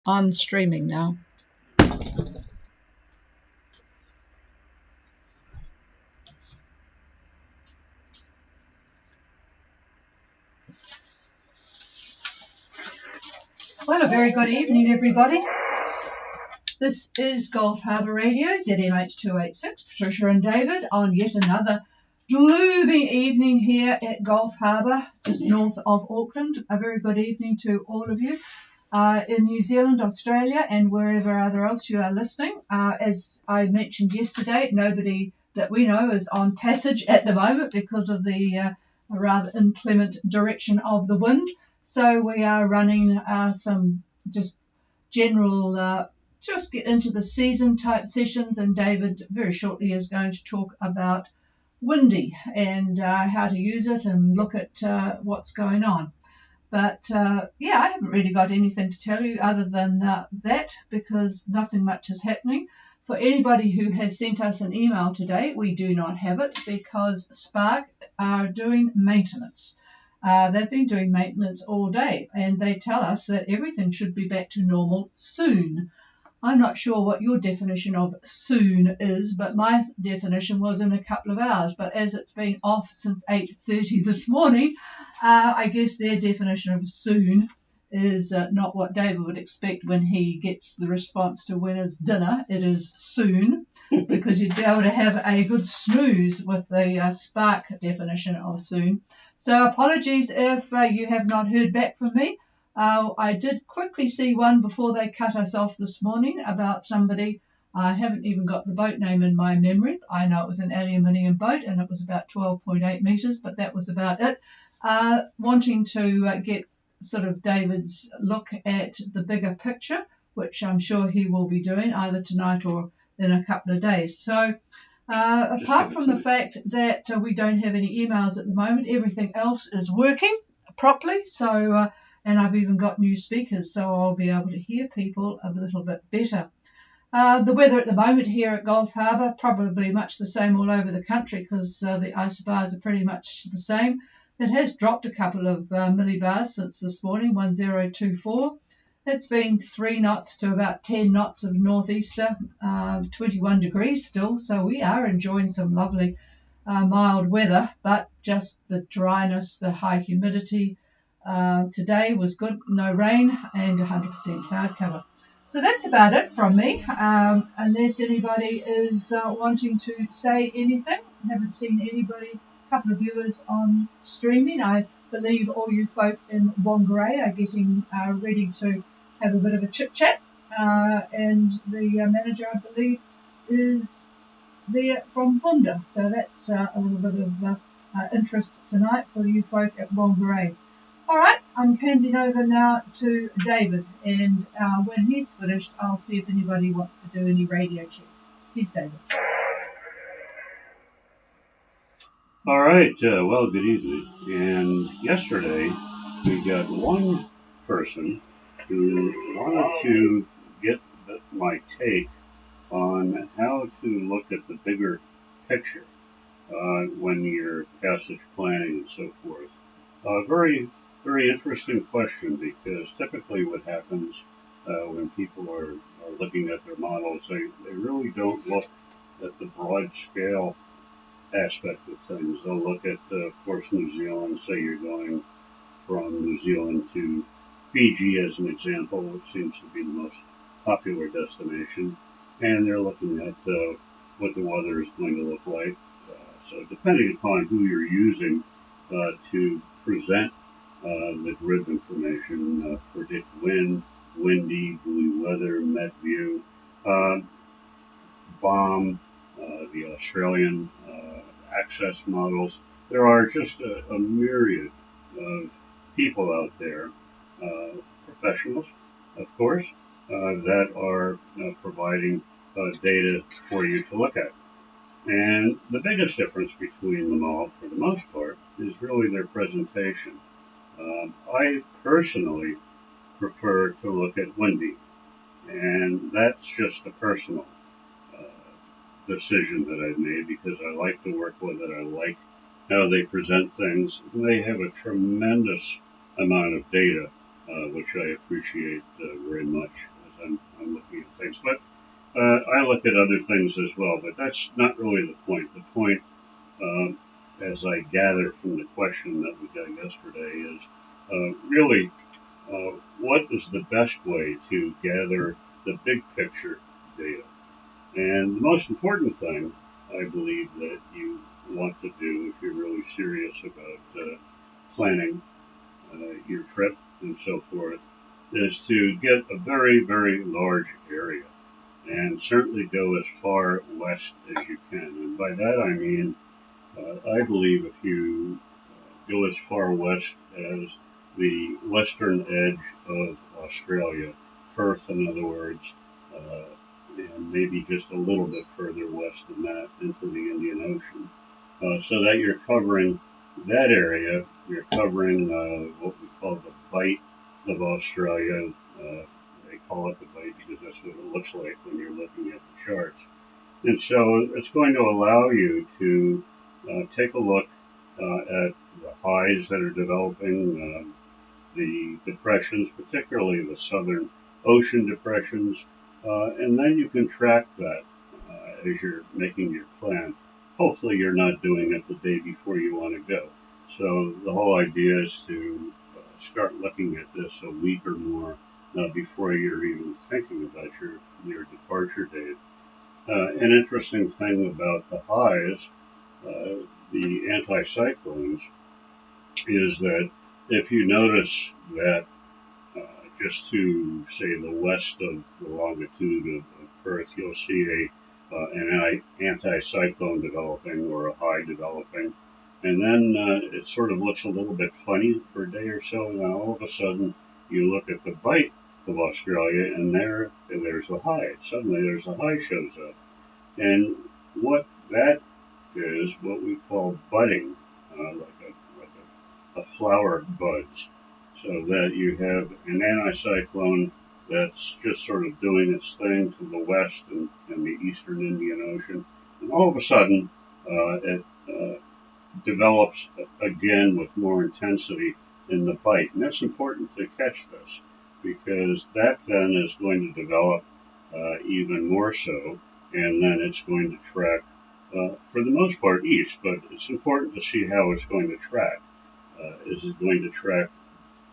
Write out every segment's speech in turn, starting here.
On streaming now. Well, a very good evening, everybody. This is Gulf Harbour Radio, ZMH286, Patricia and David, on yet another gloomy evening here at Gulf Harbour, just north of Auckland. A very good evening to all of you in New Zealand, Australia, and wherever other else you are listening. As I mentioned yesterday, nobody that we know is on passage at the moment because of the rather inclement direction of the wind. So we are running some just general, just get into the season type sessions, and David very shortly is going to talk about Windy and how to use it and look at what's going on. But yeah, I haven't really got anything to tell you other than that, because nothing much is happening. For anybody who has sent us an email today, we do not have it because Spark are doing maintenance. They've been doing maintenance all day, and they tell us that everything should be back to normal soon. I'm not sure what your definition of soon is, but my definition was in a couple of hours. But as it's been off since 8:30 this morning, I guess their definition of soon is not what David would expect when he gets the response to when is dinner. It is soon, because you'd be able to have a good snooze with the Spark definition of soon. So apologies if you have not heard back from me. I did quickly see one before they cut us off this morning about somebody. I haven't even got the boat name in my memory. I know it was an aluminium boat and it was about 12.8 metres, but that was about it. Wanting to get sort of David's look at the bigger picture, which I'm sure he will be doing either tonight or in a couple of days. So apart from the fact that we don't have any emails at the moment, everything else is working properly. So and I've even got new speakers, so I'll be able to hear people a little bit better. The weather at the moment here at Gulf Harbour, probably much the same all over the country, because the isobars are pretty much the same. It has dropped a couple of millibars since this morning, 1024. It's been 3 knots to about 10 knots of northeaster, 21 degrees still, so we are enjoying some lovely mild weather, but just the dryness, the high humidity. Today was good, no rain and 100% cloud cover. So that's about it from me, unless anybody is wanting to say anything. I haven't seen anybody, a couple of viewers on streaming. I believe all you folk in Whangarei are getting ready to have a bit of a chit-chat, and the manager, I believe, is there from Honda. So that's a little bit of interest tonight for you folk at Whangarei. All right, I'm handing over now to David, and when he's finished, I'll see if anybody wants to do any radio checks. Here's David. All right, well, good evening. And yesterday, we got one person who wanted to get my take on how to look at the bigger picture when you're passage planning and so forth. Very interesting question, because typically what happens when people are looking at their models, they really don't look at the broad scale aspect of things. They'll look at, of course, New Zealand. Say you're going from New Zealand to Fiji as an example, which seems to be the most popular destination, and they're looking at what the weather is going to look like. So depending upon who you're using to present the grid information, predict wind, windy, blue weather, met view, bomb, the Australian access models. There are just a myriad of people out there, professionals, of course, that are providing data for you to look at. And the biggest difference between them all, for the most part, is really their presentation. I personally prefer to look at windy, and that's just a personal decision that I've made, because I like to work with it. I like how they present things. They have a tremendous amount of data, which I appreciate very much. tides. But I look at other things as well, but that's not really the point. The point, as I gather from the question that we got yesterday, is really what is the best way to gather the big picture data? And the most important thing, I believe, that you want to do if you're really serious about planning your trip and so forth is to get a very, very large area and certainly go as far west as you can. And by that I mean, I believe if you go as far west as the western edge of Australia, Perth in other words, and maybe just a little bit further west than that into the Indian Ocean, so that you're covering that area. You're covering what we call the bight of Australia. They call it the bight because that's what it looks like when you're looking at the charts. And so it's going to allow you to take a look at the highs that are developing, the depressions, particularly the southern ocean depressions, and then you can track that as you're making your plan. Hopefully you're not doing it the day before you want to go. So the whole idea is to start looking at this a week or more before you're even thinking about your departure date. An interesting thing about the highs, the anticyclones, is that if you notice that just to say the west of the longitude of Perth, you'll see an anticyclone developing or a high developing, and then it sort of looks a little bit funny for a day or so, and then all of a sudden you look at the bight of Australia, and there's the high. Suddenly there's a high shows up, and what that is what we call budding, like a flower buds, so that you have an anticyclone that's just sort of doing its thing to the west and the eastern Indian Ocean, and all of a sudden it develops again with more intensity in the bight. And that's important to catch this because that then is going to develop even more so, and then it's going to track for the most part east, but it's important to see how it's going to track. Is it going to track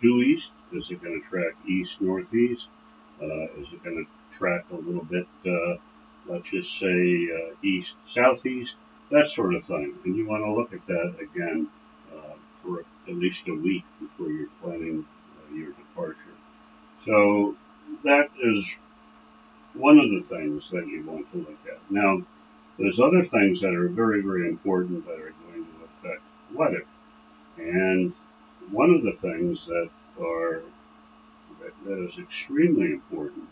due east? Is it going to track east northeast? Is it going to track a little bit, let's just say east southeast? That sort of thing. And you want to look at that again for at least a week before you're planning your departure. So that is one of the things that you want to look at. Now, there's other things that are very, very important that are going to affect weather. And one of the things that is extremely important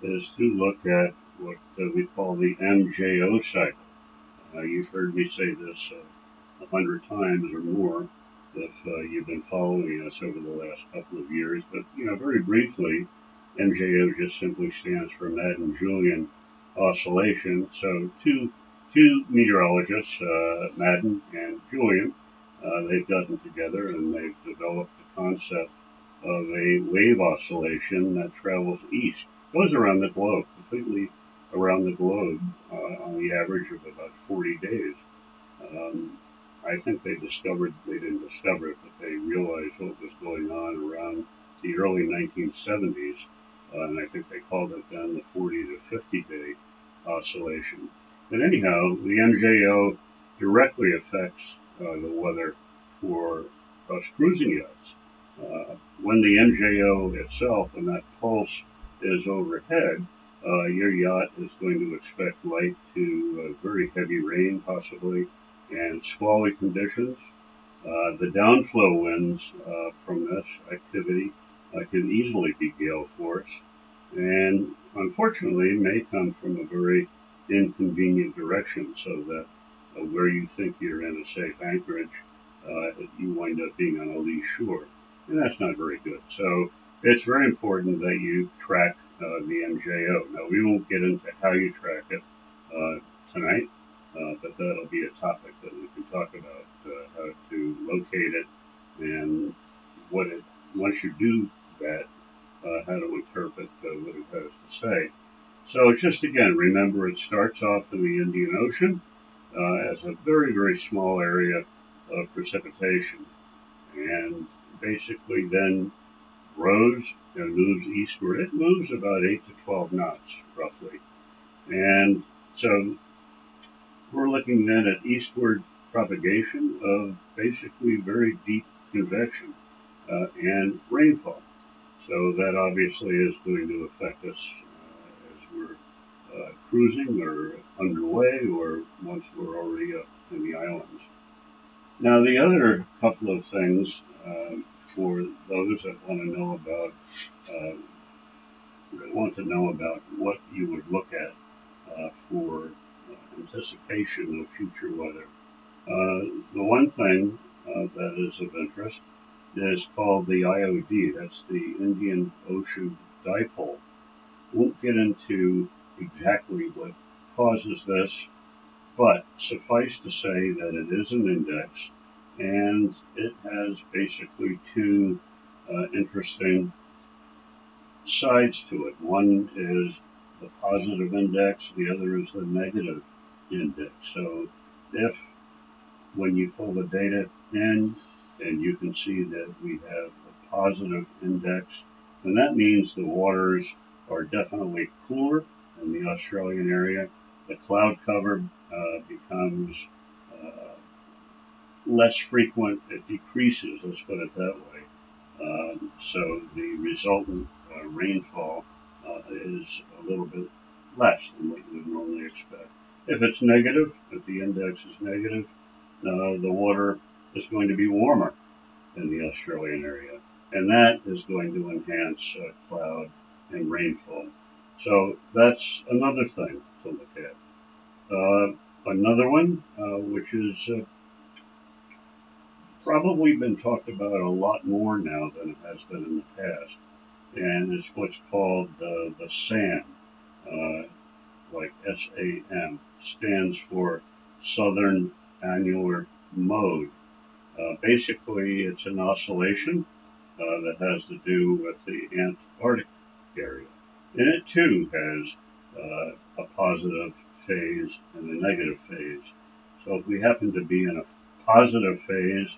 is to look at what we call the MJO cycle. You've heard me say this 100 times or more if you've been following us over the last couple of years. But very briefly, MJO just simply stands for Madden-Julian oscillation. So two meteorologists, Madden and Julian, they've gotten together and they've developed the concept of a wave oscillation that travels east, goes around the globe, completely around the globe on the average of about 40 days. I think they didn't discover it, but they realized what was going on around the early 1970s, and I think they called it then the 40 to 50 day oscillation. But anyhow, the MJO directly affects the weather for us cruising yachts. When the MJO itself and that pulse is overhead, your yacht is going to expect light to very heavy rain possibly and squally conditions. The downflow winds from this activity can easily be gale force and unfortunately may come from a very inconvenient direction so that where you think you're in a safe anchorage, you wind up being on a lee shore. And that's not very good. So it's very important that you track the MJO. Now, we won't get into how you track it tonight, but that'll be a topic that we can talk about, how to locate it and once you do that, how to interpret what it has to say. So just again, remember it starts off in the Indian Ocean as a very, very small area of precipitation, and basically then grows and moves eastward. It moves about 8 to 12 knots, roughly. And so we're looking then at eastward propagation of basically very deep convection and rainfall. So that obviously is going to affect us as we're cruising or underway or once we're already up in the islands. Now, the other couple of things for those that uh, want to know about what you would look at for anticipation of future weather. The one thing that is of interest is called the IOD. That's the Indian Ocean Dipole. Won't get into exactly what causes this, but suffice to say that it is an index, and it has basically two interesting sides to it. One is the positive index, the other is the negative index. So if when you pull the data in and you can see that we have a positive index, then that means the waters are definitely cooler in the Australian area. The cloud cover becomes less frequent, it decreases, let's put it that way. So the resultant rainfall is a little bit less than what you would normally expect. If it's negative, if the index is negative, the water is going to be warmer in the Australian area, and that is going to enhance cloud and rainfall. So that's another thing to look at. Another one, which is probably been talked about a lot more now than it has been in the past, and it's what's called the SAM, uh, like SAM, stands for Southern Annular Mode. Basically, it's an oscillation that has to do with the Antarctic area. And it too has a positive phase and a negative phase. So if we happen to be in a positive phase,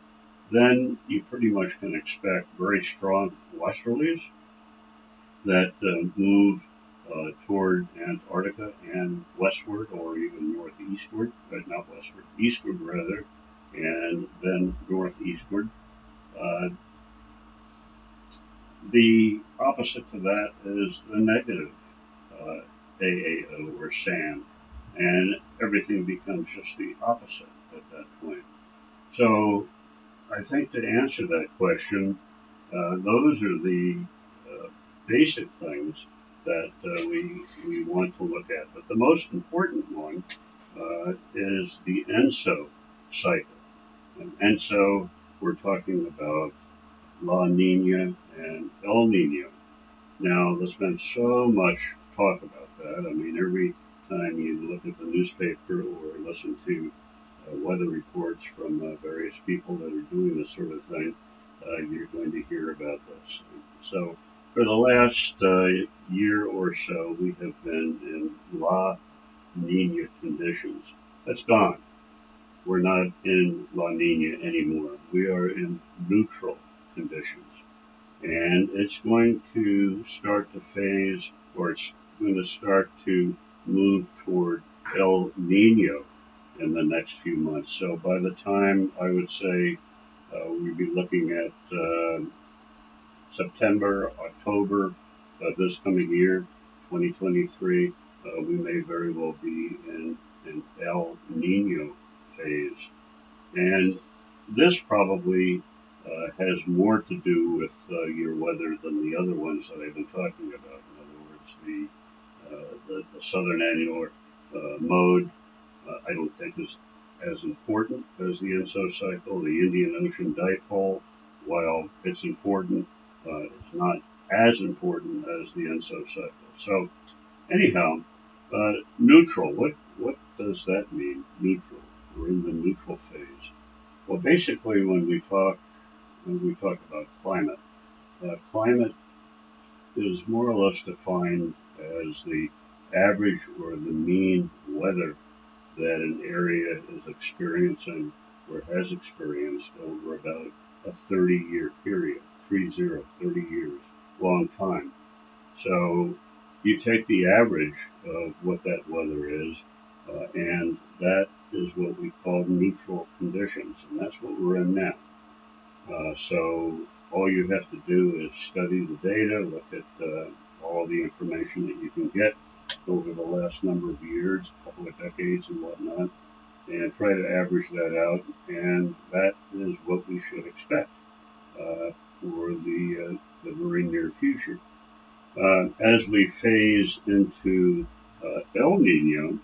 then you pretty much can expect very strong westerlies that move toward Antarctica and westward, or even northeastward, but not westward, eastward rather, and then northeastward. Uh, the opposite to that is the negative uh, AAO or SAM, and everything becomes just the opposite at that point. So I think to answer that question, those are the uh, basic things that we want to look at. But the most important one is the ENSO cycle. And ENSO, we're talking about La Nina and El Nino. Now, there's been so much talk about that. I mean, every time you look at the newspaper or listen to weather reports from various people that are doing this sort of thing, you're going to hear about this. So, for the last year or so, we have been in La Nina conditions. That's gone. We're not in La Nina anymore. We are in neutral conditions. And it's going to start to phase, or it's going to start to move toward El Nino in the next few months. So by the time I would say we'd be looking at September, October of this coming year, 2023, we may very well be in an El Nino phase. And this probably has more to do with your weather than the other ones that I've been talking about. In other words, the southern annular mode I don't think is as important as the ENSO cycle. The Indian Ocean dipole, while it's important, it's not as important as the ENSO cycle. So anyhow, neutral. What does that mean? Neutral. We're in the neutral phase. Well, basically, when we talk about climate, climate is more or less defined as the average or the mean weather that an area is experiencing or has experienced over about a 30-year period, 30 years, long time. So you take the average of what that weather is, and that is what we call neutral conditions, and that's what we're in now. So all you have to do is study the data, look at all the information that you can get over the last number of years, a couple of decades and whatnot, and try to average that out, and that is what we should expect for the very near future. As we phase into El Nino,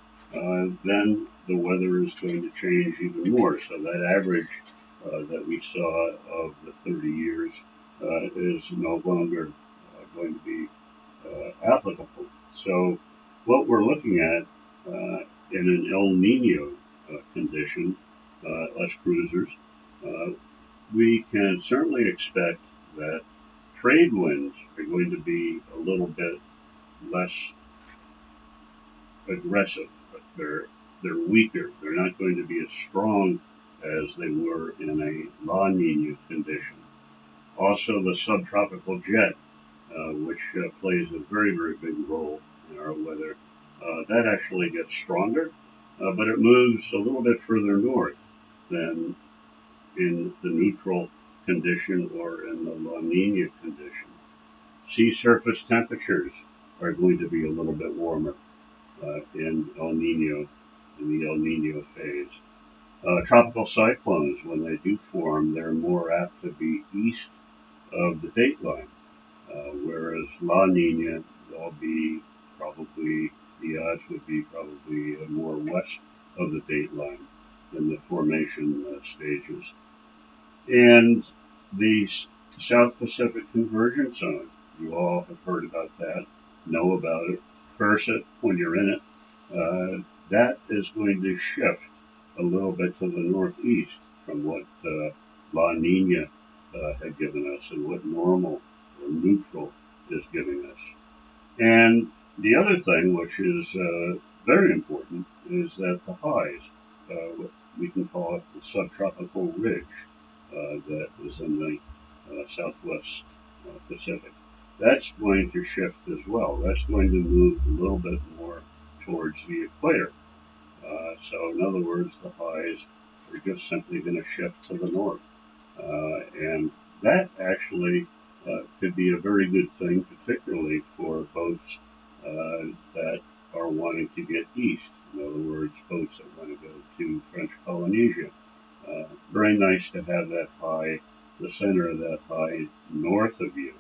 then the weather is going to change even more. So that average that we saw of the 30 years is no longer going to be applicable. So what we're looking at in an El Nino condition, us cruisers, we can certainly expect that trade winds are going to be a little bit less aggressive, but they're weaker. They're not going to be as strong as they were in a La Nina condition. Also, the subtropical jet, which plays a very, very big role in our weather, that actually gets stronger, but it moves a little bit further north than in the neutral condition or in the La Nina condition. Sea surface temperatures are going to be a little bit warmer in the El Nino phase. Tropical cyclones, when they do form, they're more apt to be east of the dateline, whereas La Nina, they'll be probably, the odds would be probably more west of the dateline in the formation stages. And the South Pacific Convergence Zone, you all have heard about that, know about it, curse it when you're in it. That is going to shift a little bit to the northeast from what La Nina had given us and what normal or neutral is giving us. And the other thing, which is very important, is that the highs, what we can call it the subtropical ridge that is in the southwest Pacific, that's going to shift as well. That's going to move a little bit more towards the equator. So in other words, the highs are just simply going to shift to the north. And that actually could be a very good thing, particularly for boats that are wanting to get east. In other words, boats that want to go to French Polynesia. Very nice to have that high, the center of that high north of you.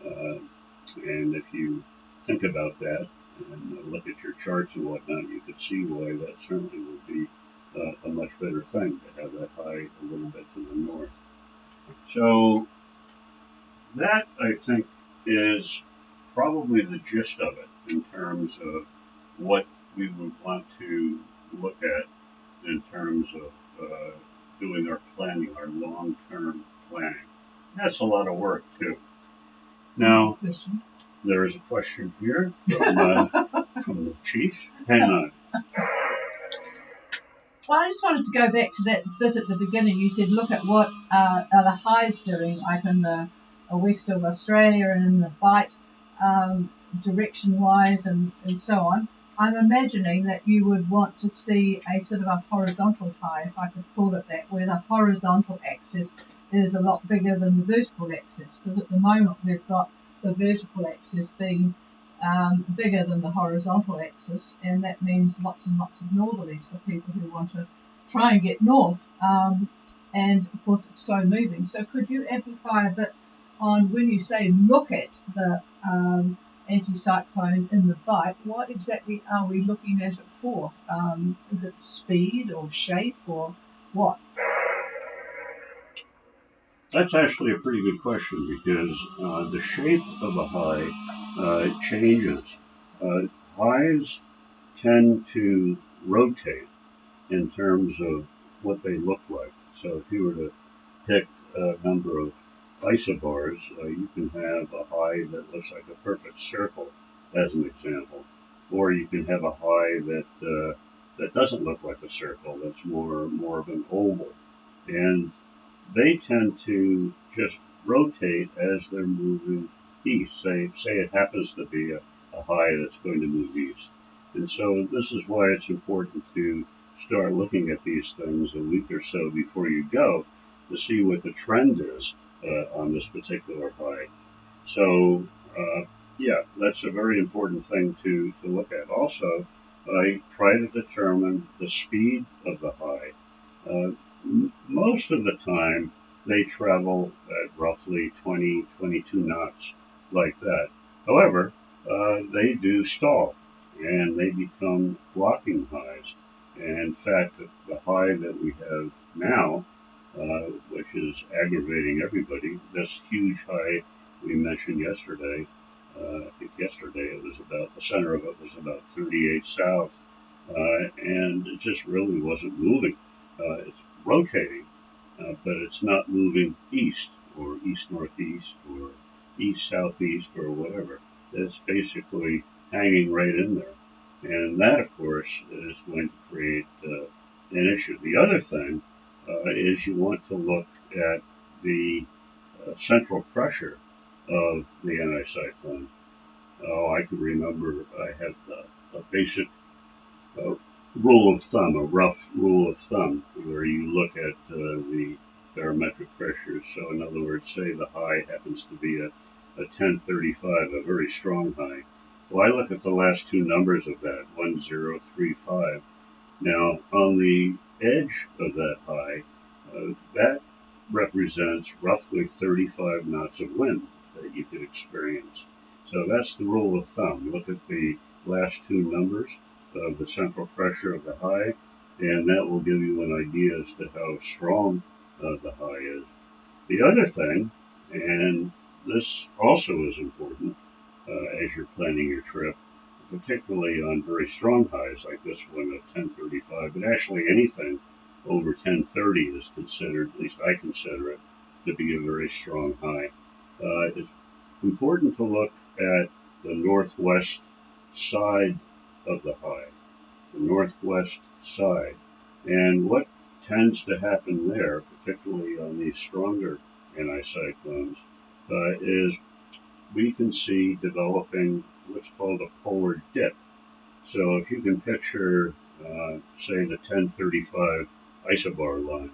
And if you think about that and look at your charts and whatnot, you could see why that certainly would be a much better thing to have that high a little bit to the north. So that, I think, is probably the gist of it in terms of what we would want to look at in terms of doing our planning, our long-term planning. That's a lot of work, too. Now, there is a question here from the chief. Hang on. Well, I just wanted to go back to that bit at the beginning. You said look at what are the highs doing, like in the west of Australia and in the Bight, direction-wise and so on. I'm imagining that you would want to see a sort of a horizontal high, if I could call it that, where the horizontal axis is a lot bigger than the vertical axis, because at the moment we've got the vertical axis being bigger than the horizontal axis, and that means lots and lots of northerlies for people who want to try and get north. And of course it's slow moving. So could you amplify a bit on when you say look at the anticyclone in the Bight, what exactly are we looking at it for? Is it speed or shape or what? That's actually a pretty good question because the shape of a high changes. Highs tend to rotate in terms of what they look like. So if you were to pick a number of isobars, you can have a high that looks like a perfect circle, as an example. or you can have a high that doesn't look like a circle, that's more of an oval. And they tend to just rotate as they're moving east. Say it happens to be a high that's going to move east. And so this is why it's important to start looking at these things a week or so before you go to see what the trend is on this particular high. So, yeah, that's a very important thing to look at. Also, I try to determine the speed of the high. Most of the time, they travel at roughly 20, 22 knots, like that. However, they do stall, and they become blocking highs. And in fact, the high that we have now, which is aggravating everybody, this huge high we mentioned yesterday, I think yesterday it was about, the center of it was about 38 south, and it just really wasn't moving. It's rotating, but it's not moving east or east northeast or east southeast or whatever. It's basically hanging right in there. And that, of course, is going to create an issue. The other thing is you want to look at the central pressure of the anticyclone. Oh, I can remember I had a basic uh, rule of thumb, a rough rule of thumb, where you look at the barometric pressure. So, in other words, say the high happens to be a 1035, a very strong high. Well, I look at the last two numbers of that, 1035. Now, on the edge of that high, that represents roughly 35 knots of wind that you could experience. So that's the rule of thumb. Look at the last two numbers of the central pressure of the high, and that will give you an idea as to how strong the high is. The other thing, and this also is important as you're planning your trip, particularly on very strong highs like this one at 1035, but actually anything over 1030 is considered, at least I consider it, to be a very strong high. It's important to look at the northwest side of the high, the northwest side. And what tends to happen there, particularly on these stronger anticyclones, is we can see developing what's called a polar dip. So if you can picture, say, the 1035 isobar line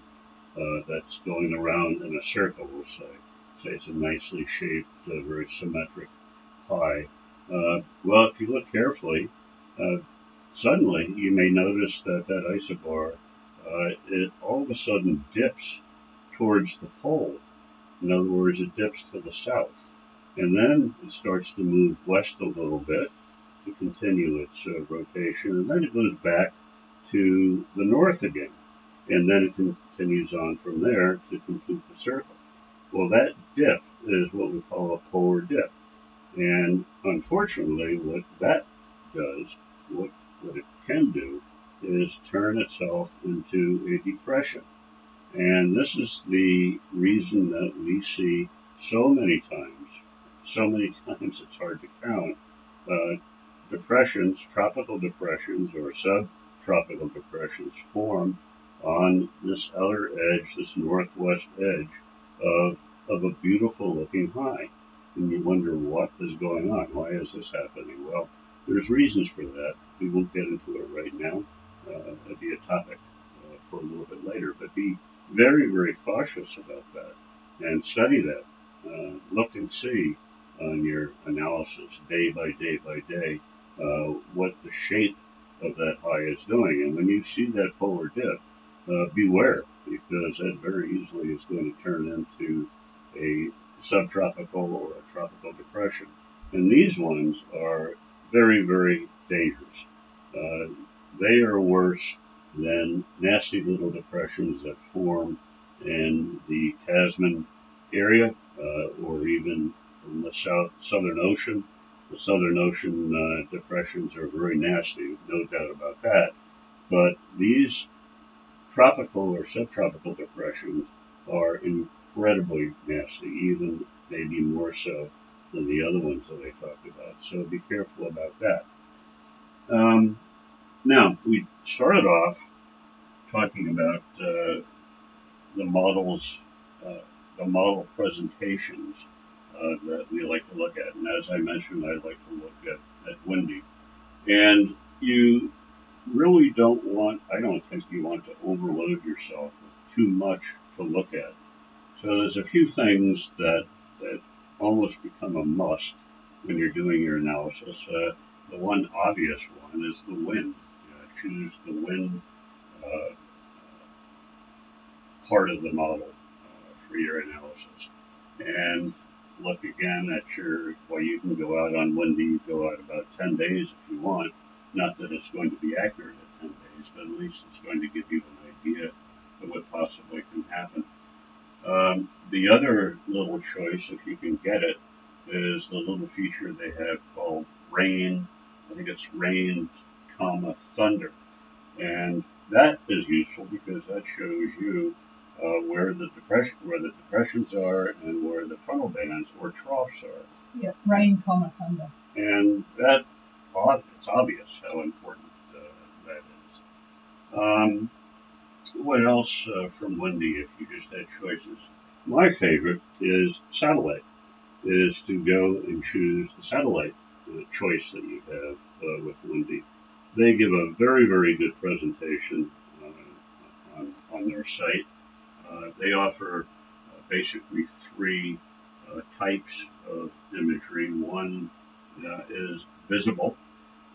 that's going around in a circle, we'll say. Say it's a nicely shaped, very symmetric high. Well, if you look carefully, suddenly you may notice that that isobar, it all of a sudden dips towards the pole. In other words, it dips to the south. And then it starts to move west a little bit to continue its rotation, and then it goes back to the north again. And then it continues on from there to complete the circle. Well, that dip is what we call a polar dip. And unfortunately, what that does, what it can do, is turn itself into a depression. And this is the reason that we see so many times it's hard to count, depressions, tropical depressions or subtropical depressions form on this other edge, this northwest edge of a beautiful looking high. And you wonder what is going on. Why is this happening? Well, there's reasons for that. We won't get into it right now. It'll be a topic for a little bit later. But be very, very cautious about that and study that. Look and see on your analysis day by day what the shape of that high is doing. And when you see that polar dip, beware, because that very easily is going to turn into a subtropical or a tropical depression. And these ones are very, very dangerous. They are worse than nasty little depressions that form in the Tasman area or even in the Southern Ocean. The Southern Ocean depressions are very nasty, no doubt about that. But these tropical or subtropical depressions are incredibly nasty, even maybe more so than the other ones that I talked about. So be careful about that. Now, we started off talking about the models, uh, the model presentations that we like to look at. And as I mentioned, I like to look at Windy. And you really don't want, I don't think you want to overload yourself with too much to look at. So there's a few things that almost become a must when you're doing your analysis. The one obvious one is the wind. Choose the wind uh, part of the model for your analysis. And look again at your, well, you can go out on windy, go out about 10 days if you want. Not that it's going to be accurate at 10 days, but at least it's going to give you an idea of what possibly can happen. The other little choice, if you can get it, is the little feature they have called rain. I think it's rain, thunder. And that is useful because that shows you where the depressions are and where the frontal bands or troughs are. Yep, rain, thunder. And that it's obvious how important that is. What else from Wendy? If you just had choices, my favorite is satellite. Is to go and choose the satellite choice that you have with Wendy. They give a very, very good presentation on their site. They offer basically three types of imagery. One is visible,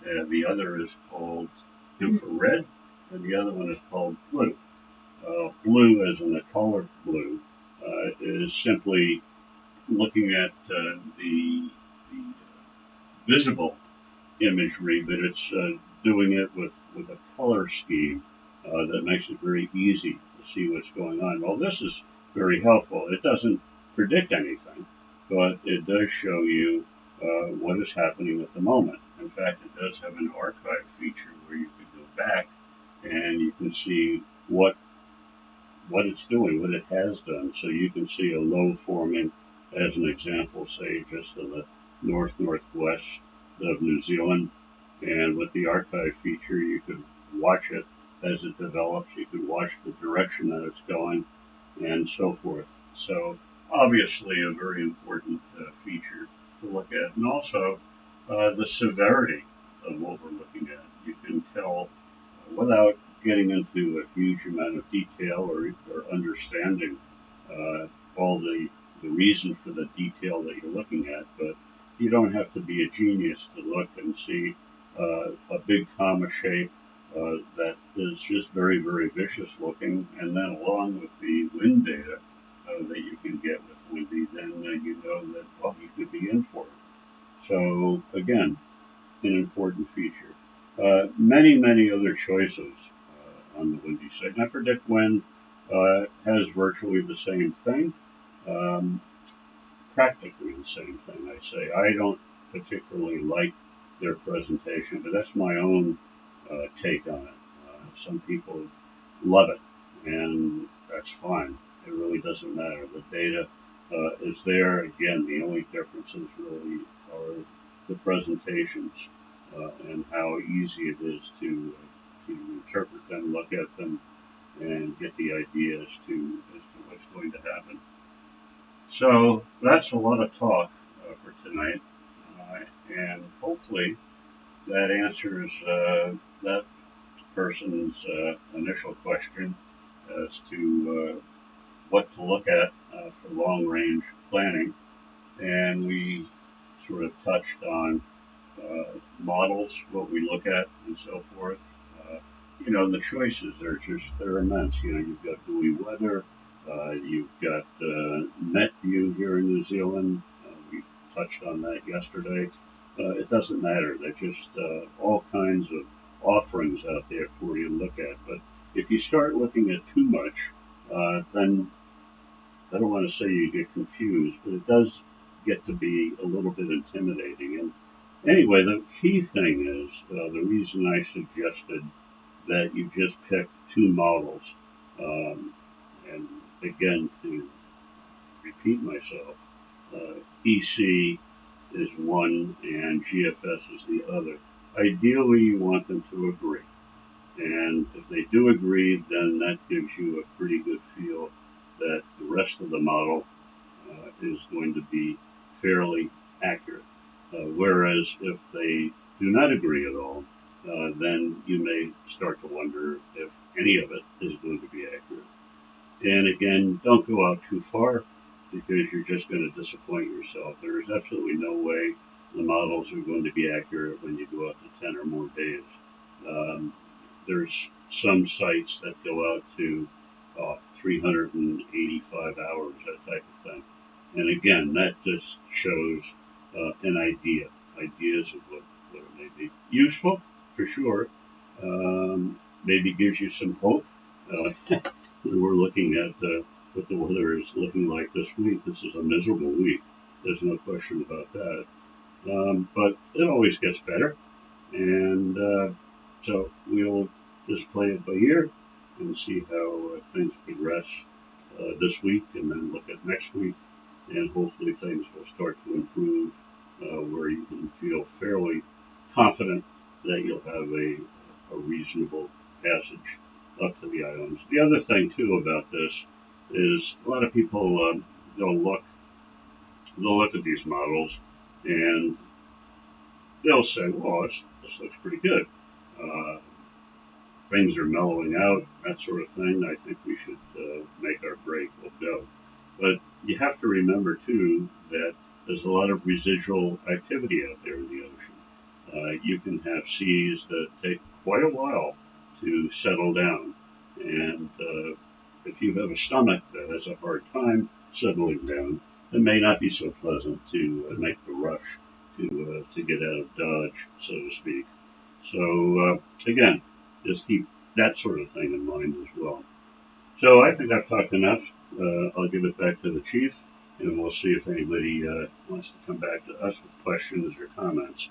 the other is called infrared, and the other one is called blue. Blue, as in the color blue, is simply looking at the visible imagery, but it's doing it with a color scheme that makes it very easy to see what's going on. Well, this is very helpful. It doesn't predict anything, but it does show you what is happening at the moment. In fact, it does have an archive feature where you can go back and you can see what it's doing, what it has done. So you can see a low forming, as an example, say just to the northwest of New Zealand. And with the archive feature, you could watch it as it develops. You could watch the direction that it's going and so forth. So obviously a very important feature to look at. And also the severity of what we're looking at. You can tell without getting into a huge amount of detail or understanding all the reason for the detail that you're looking at, but you don't have to be a genius to look and see a big comma shape that is just very, very vicious looking, and then along with the wind data that you can get with Windy, then you know that, well, you could be in for it. So again, an important feature. Many, many other choices on the Windy site. Now, Predict Wind has virtually the same thing, practically the same thing, I say. I don't particularly like their presentation, but that's my own take on it. Some people love it, and that's fine. It really doesn't matter. The data is there. Again, the only differences really are the presentations and how easy it is to interpret them, look at them, and get the idea as to what's going to happen. So that's a lot of talk for tonight, and hopefully that answers that person's initial question as to what to look at for long range planning. And we sort of touched on models, what we look at, and so forth. The choices they're immense. You've got buoy weather, you've got net view here in New Zealand. We touched on that yesterday. It doesn't matter. They're just all kinds of offerings out there for you to look at. But if you start looking at too much, then I don't want to say you get confused, but it does get to be a little bit intimidating. And anyway, the key thing is the reason I suggested that you just pick two models. And again, to repeat myself, EC is one and GFS is the other. ideally you want them to agree. And if they do agree, then that gives you a pretty good feel that the rest of the model is going to be fairly accurate. Whereas if they do not agree at all, then you may start to wonder if any of it is going to be accurate. And again, don't go out too far because you're just going to disappoint yourself. There is absolutely no way the models are going to be accurate when you go out to 10 or more days. There's some sites that go out to 385 hours, that type of thing. And again, that just shows an idea, ideas of what it may be. Useful, for sure. Maybe gives you some hope. We're looking at what the weather is looking like this week. This is a miserable week. There's no question about that. But it always gets better. And so we'll just play it by ear and see how things progress this week, and then look at next week, and hopefully things will start to improve where you can feel fairly confident that you'll have a reasonable passage up to the islands. The other thing too about this is a lot of people they'll look at these models and they'll say, "Well, this looks pretty good. Things are mellowing out, that sort of thing. I think we should make our break. We'll go." But you have to remember too that there's a lot of residual activity out there in the ocean. You can have seas that take quite a while to settle down, and if you have a stomach that has a hard time settling down, it may not be so pleasant to make the rush to get out of Dodge, so to speak. So again, just keep that sort of thing in mind as well. So I think I've talked enough. I'll give it back to the chief, and we'll see if anybody wants to come back to us with questions or comments.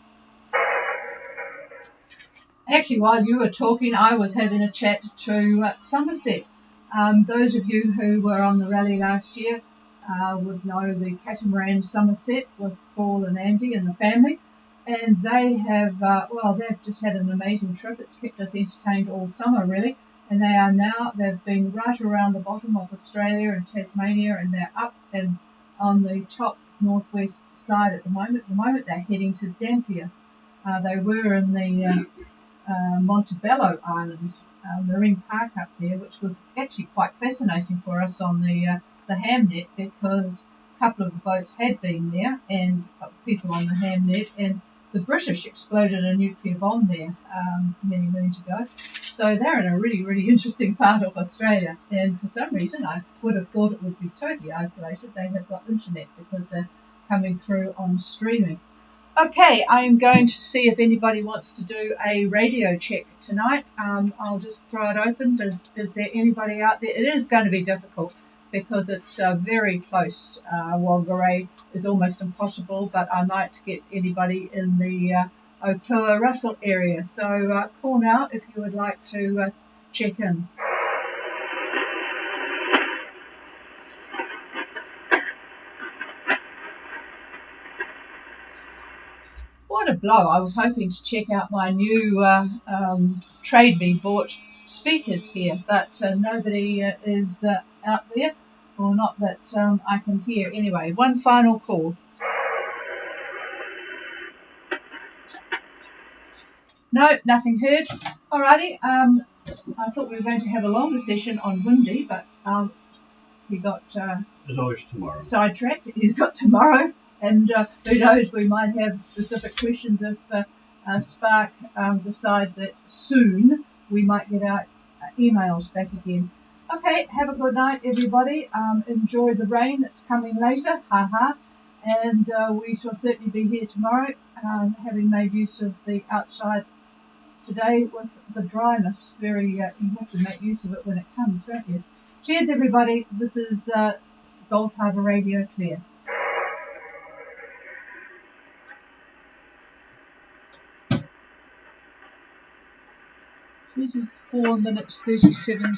Actually, while you were talking, I was having a chat to Somerset. Those of you who were on the rally last year would know the catamaran Somerset with Paul and Andy and the family. And they have, they've just had an amazing trip. It's kept us entertained all summer, really. And they've been right around the bottom of Australia and Tasmania, and they're up and on the top northwest side at the moment. At the moment, they're heading to Dampier. They were in the Montebello Islands, marine park up there, which was actually quite fascinating for us on the Hamnet, because a couple of the boats had been there, and people on the Hamnet, and the British exploded a nuclear bomb there many moons ago. So they're in a really, really interesting part of Australia. And for some reason, I would have thought it would be totally isolated. They have got internet because they're coming through on streaming. Okay, I'm going to see if anybody wants to do a radio check tonight. I'll just throw it open. Is there anybody out there? It is going to be difficult because it's very close. Walgaray is almost impossible, but I might get anybody in the Opua Russell area. So call now if you would like to check in. What a blow. I was hoping to check out my new Trade Me bought speakers here, but nobody is out there, or not that I can hear. Anyway, one final call. No, nothing heard. Alrighty, I thought we were going to have a longer session on Windy, but he got There's always tomorrow. Sidetracked. He's got tomorrow. And who knows, we might have specific questions if Spark decide that soon we might get our emails back again. Okay, have a good night, everybody. Enjoy the rain that's coming later. Ha ha. And we shall certainly be here tomorrow, having made use of the outside today with the dryness. You have to make use of it when it comes, don't you? Cheers, everybody. This is Gulf Harbour Radio Clear. 34 minutes, 37